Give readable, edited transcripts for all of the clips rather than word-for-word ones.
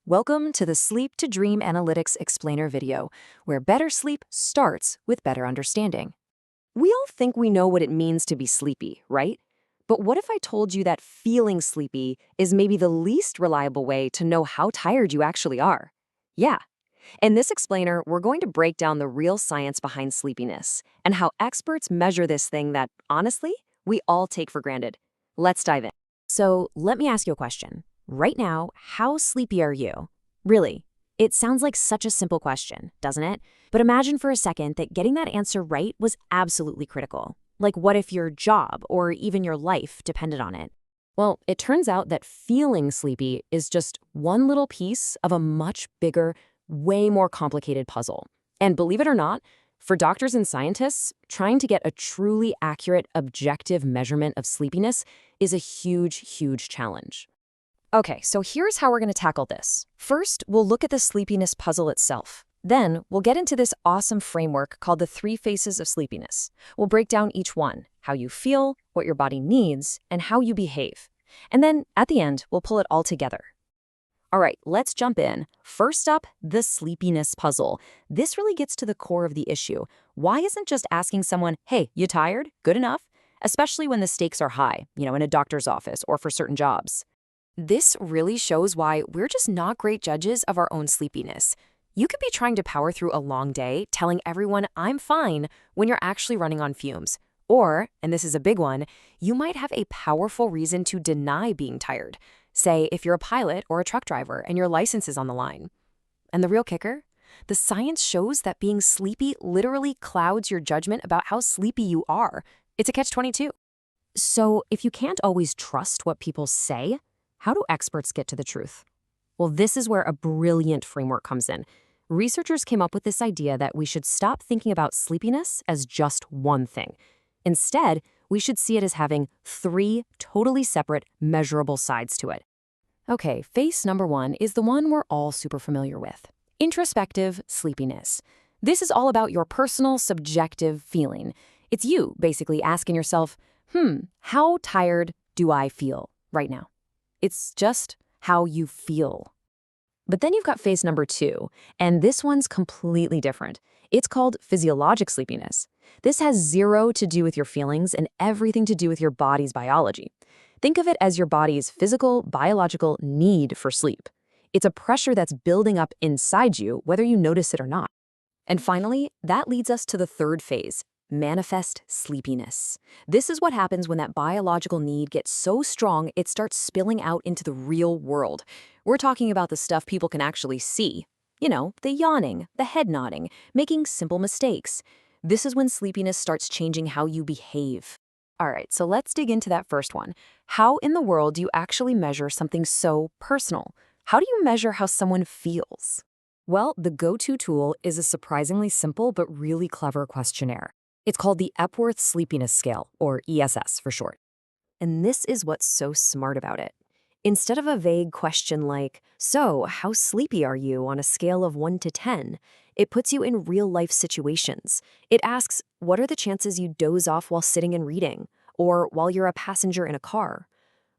Welcome to the Sleep2Dream Analytics explainer video, where better sleep starts with better understanding. We all think we know what it means to be sleepy, right? But what if I told you that feeling sleepy is maybe the least reliable way to know how tired you actually are? Yeah. In this explainer, we're going to break down the real science behind sleepiness and how experts measure this thing that, honestly, we all take for granted. Let's dive in. So let me ask you a question. Right now, how sleepy are you? Really, it sounds like such a simple question, doesn't it? But imagine for a second that getting that answer right was absolutely critical. Like, what if your job or even your life depended on it? Well, it turns out that feeling sleepy is just one little piece of a much bigger, way more complicated puzzle. And believe it or not, for doctors and scientists, trying to get a truly accurate, objective measurement of sleepiness is a huge, huge challenge. Okay, so here's how we're going to tackle this. First, we'll look at the sleepiness puzzle itself. Then, we'll get into this awesome framework called the 3 Faces of Sleepiness. We'll break down each one, how you feel, what your body needs, and how you behave. And then, at the end, we'll pull it all together. All right, let's jump in. First up, the sleepiness puzzle. This really gets to the core of the issue. Why isn't just asking someone, hey, you tired? Good enough? Especially when the stakes are high, in a doctor's office or for certain jobs. This really shows why we're just not great judges of our own sleepiness. You could be trying to power through a long day, telling everyone, I'm fine, when you're actually running on fumes. Or, and this is a big one, you might have a powerful reason to deny being tired. Say, if you're a pilot or a truck driver and your license is on the line. And the real kicker? The science shows that being sleepy literally clouds your judgment about how sleepy you are. It's a catch-22. So, if you can't always trust what people say, how do experts get to the truth? Well, this is where a brilliant framework comes in. Researchers came up with this idea that we should stop thinking about sleepiness as just one thing. Instead, we should see it as having 3 totally separate, measurable sides to it. Okay, face number 1 is the one we're all super familiar with. Introspective sleepiness. This is all about your personal, subjective feeling. It's you basically asking yourself, how tired do I feel right now? It's just how you feel. But then you've got phase number 2, and this one's completely different. It's called physiologic sleepiness. This has 0 to do with your feelings and everything to do with your body's biology. Think of it as your body's physical, biological need for sleep. It's a pressure that's building up inside you, whether you notice it or not. And finally, that leads us to the 3rd phase. Manifest sleepiness. This is what happens when that biological need gets so strong it starts spilling out into the real world. We're talking about the stuff people can actually see. The yawning, the head nodding, making simple mistakes. This is when sleepiness starts changing how you behave. All right, so let's dig into that first one. How in the world do you actually measure something so personal? How do you measure how someone feels? Well, the go-to tool is a surprisingly simple but really clever questionnaire. It's called the Epworth Sleepiness Scale, or ESS for short. And this is what's so smart about it. Instead of a vague question like, so how sleepy are you on a scale of 1 to 10, it puts you in real-life situations. It asks, what are the chances you doze off while sitting and reading, or while you're a passenger in a car?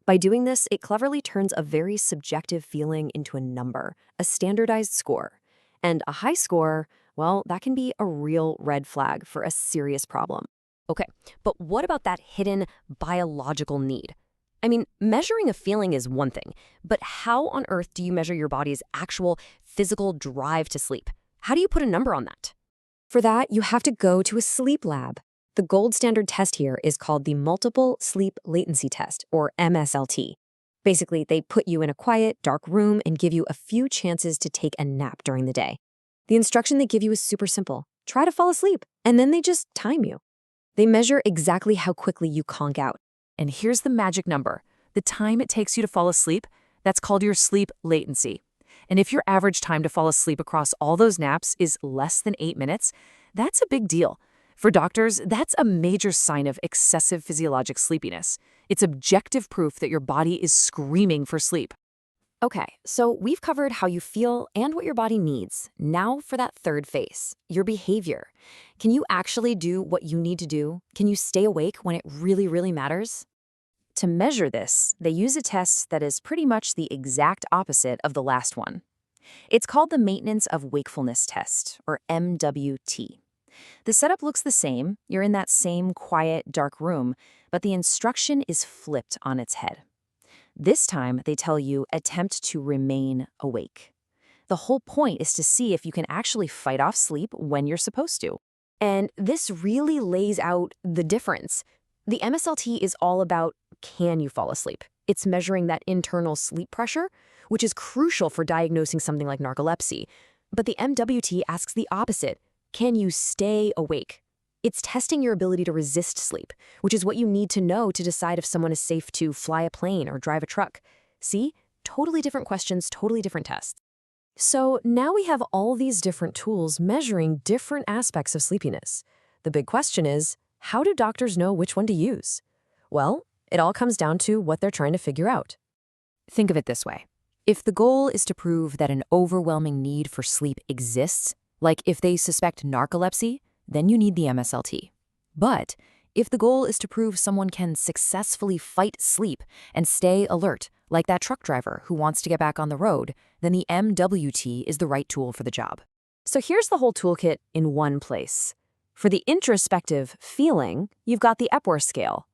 By doing this, it cleverly turns a very subjective feeling into a number, a standardized score. And a high score, well, that can be a real red flag for a serious problem. Okay, but what about that hidden biological need? I mean, measuring a feeling is one thing, but how on earth do you measure your body's actual physical drive to sleep? How do you put a number on that? For that, you have to go to a sleep lab. The gold standard test here is called the Multiple Sleep Latency Test, or MSLT. Basically, they put you in a quiet, dark room and give you a few chances to take a nap during the day. The instruction they give you is super simple. Try to fall asleep, and then they just time you. They measure exactly how quickly you conk out. And here's the magic number. The time it takes you to fall asleep, that's called your sleep latency. And if your average time to fall asleep across all those naps is less than 8 minutes, that's a big deal. For doctors, that's a major sign of excessive physiologic sleepiness. It's objective proof that your body is screaming for sleep. Okay, so we've covered how you feel and what your body needs. Now for that 3rd phase, your behavior. Can you actually do what you need to do? Can you stay awake when it really, really matters? To measure this, they use a test that is pretty much the exact opposite of the last one. It's called the Maintenance of Wakefulness Test, or MWT. The setup looks the same. You're in that same quiet, dark room, but the instruction is flipped on its head. This time, they tell you, attempt to remain awake. The whole point is to see if you can actually fight off sleep when you're supposed to. And this really lays out the difference. The MSLT is all about, can you fall asleep? It's measuring that internal sleep pressure, which is crucial for diagnosing something like narcolepsy. But the MWT asks the opposite. Can you stay awake? It's testing your ability to resist sleep, which is what you need to know to decide if someone is safe to fly a plane or drive a truck. See? Totally different questions, totally different tests. So now we have all these different tools measuring different aspects of sleepiness. The big question is, how do doctors know which one to use? Well, it all comes down to what they're trying to figure out. Think of it this way. If the goal is to prove that an overwhelming need for sleep exists, like if they suspect narcolepsy, then you need the MSLT. But if the goal is to prove someone can successfully fight sleep and stay alert, like that truck driver who wants to get back on the road, then the MWT is the right tool for the job. So here's the whole toolkit in one place. For the introspective feeling, you've got the Epworth Scale.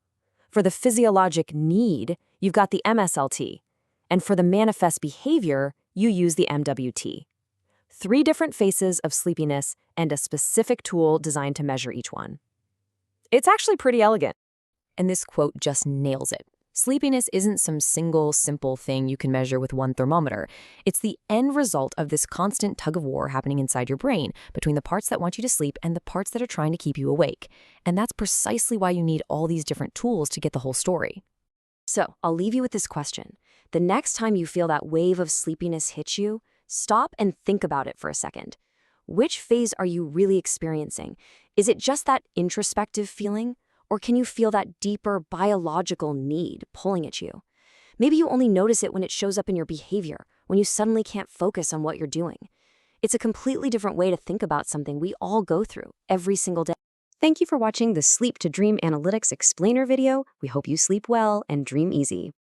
For the physiologic need, you've got the MSLT. And for the manifest behavior, you use the MWT. 3 different faces of sleepiness and a specific tool designed to measure each one. It's actually pretty elegant. And this quote just nails it. Sleepiness isn't some single, simple thing you can measure with one thermometer. It's the end result of this constant tug-of-war happening inside your brain between the parts that want you to sleep and the parts that are trying to keep you awake. And that's precisely why you need all these different tools to get the whole story. So, I'll leave you with this question. The next time you feel that wave of sleepiness hit you, stop and think about it for a second. Which phase are you really experiencing? Is it just that introspective feeling? Or can you feel that deeper biological need pulling at you? Maybe you only notice it when it shows up in your behavior, when you suddenly can't focus on what you're doing. It's a completely different way to think about something we all go through every single day. Thank you for watching the Sleep2Dream Analytics explainer video. We hope you sleep well and dream easy.